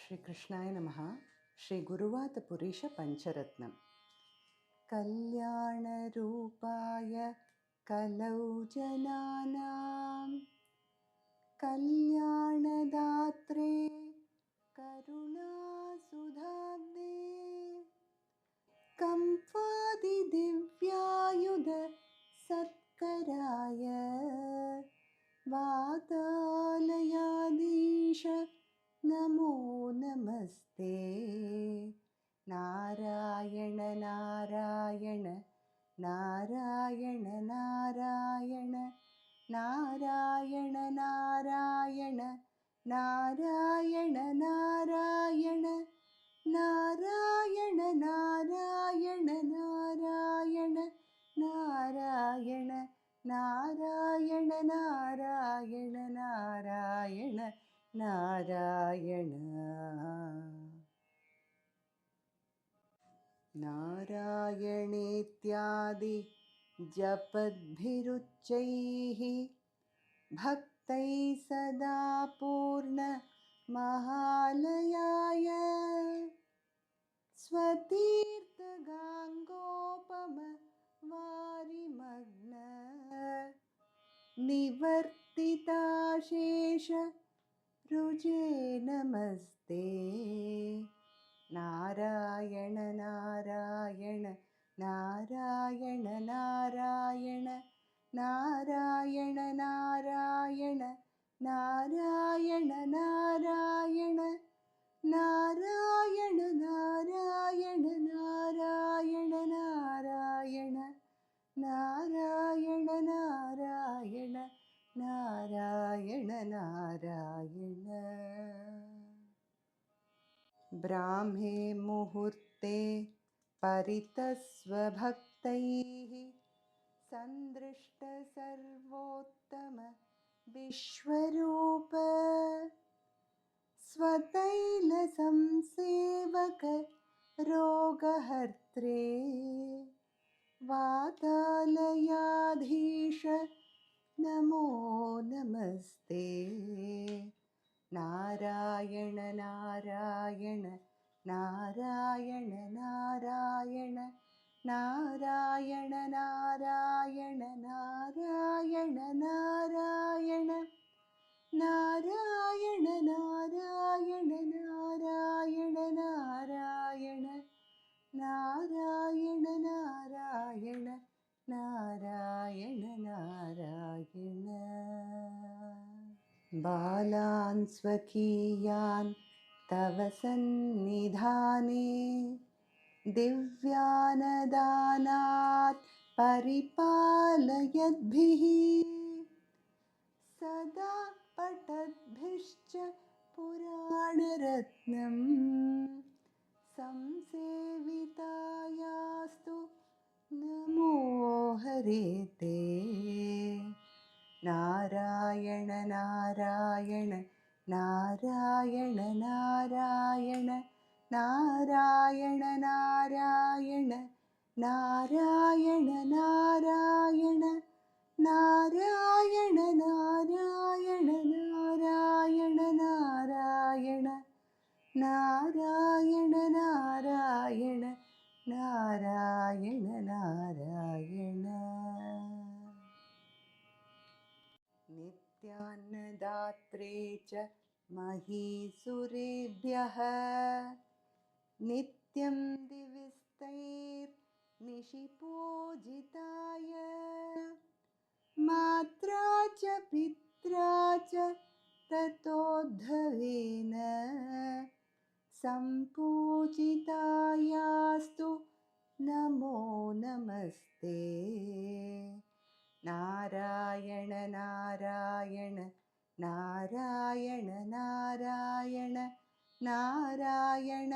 श्रीकृष्णाय नमः। श्रीगुरुवातपुरीश पञ्चरत्नम्। कल्याणरूपाय कलौ जनानां कल्याणदात्रे करुणासुधाब्दे कम्पादिदिव्यायुध सत्कराय वातालयाधीश नमो नमस्ते। नारायण नारायण नारायण नारायण नारायण नारायण नारायण नारायण नारायण नारायण नारायण नारायण नारायण नारायण नारायण नारायण नारायणेत्यादि जपद्भिरुच्चैः भक्तैः सदा पूर्ण महालयाय स्वतीर्थगाङ्गोपम वारिमग्न निवर्तिताशेष रुजे नमस्ते। नारायण नारायण नारायण नारायण नारायण नारायण नारायण नारायण नारायण नारायण नारायण नारायण नारायण नारायण नारायण नारायण। ब्राह्मे मुहूर्ते परितस्वभक्तैः सन्दृष्ट सर्वोत्तम विश्वरूप स्वतैल संसेवक रोगहर्त्रे वातालयाधीश नमो नमस्ते। नारायण नारायण नारायण नारायण नारायण नारायण नारायण नारायण नारायण नारायण नारायण नारायण नारायण नारायण नारायण नारायण। बालान् स्वकीयान् तव सन्निधाने दिव्यानदानात् परिपालयद्भिः सदा पठद्भिश्च पुराणरत्नम् संसेवितायास्तु नमो हरे ते। नारायण नारायण नारायण नारायण नारायण नारायण नारायण नारायण नारायण नारायण नारायण नारायण नारायण नारायण नारायण नारायण। नित्यान्नदात्रे च महीसुरेभ्यः नित्यं दिविस्तैर्निशिपूजिताय मात्रा च पित्रा च ततोद्धवेन सम्पूजितायास्तु नमो नमस्ते। नारायण नारायण नारायण नारायण नारायण नारायण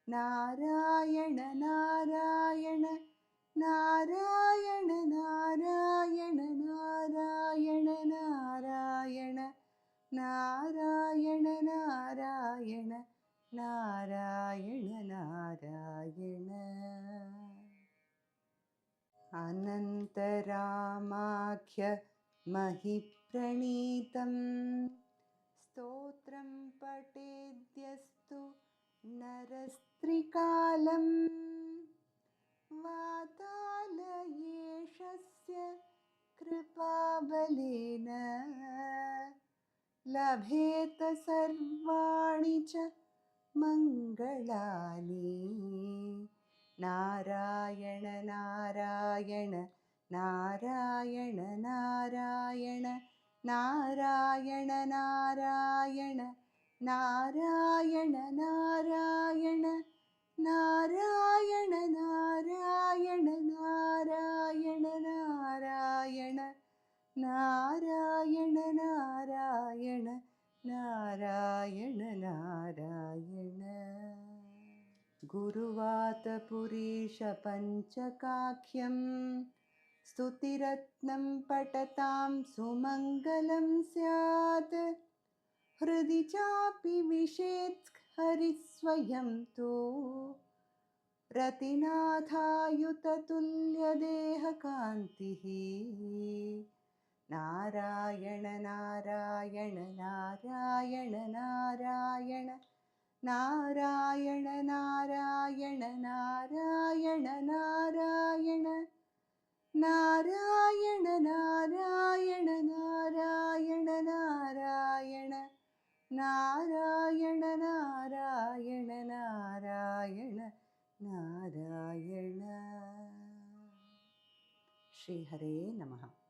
नारायण नारायण नारायण नारायण नारायण नारायण नारायण नारायण नारायण नारायण। अनन्तरामाख्य महिप्रणीतं स्तोत्रं पठेद्यस्तु नरस्त्रिकालं वातालयेशस्य कृपाबलेन लभेत सर्वाणि च मङ्गलानि। नारायण नारायण नारायण नारायण नारायण नारायण नारायण नारायण नारायण नारायण नारायण नारायण नारायण नारायण नारायण नारायण। गुरुवातपुरीशपञ्चकाख्यं स्तुतिरत्नं पठतां सुमङ्गलं स्यात्। हृदि चापि विशेत् हरिस्वयं तु रतिनाथायुततुल्यदेहकान्तिः। नारायण नारायण नारायण नारायण नारायण नारायण नारायण नारायण नारायण नारायण नारायण नारायण नारायण नारायण नारायण नारायण। श्रीहरे नमः।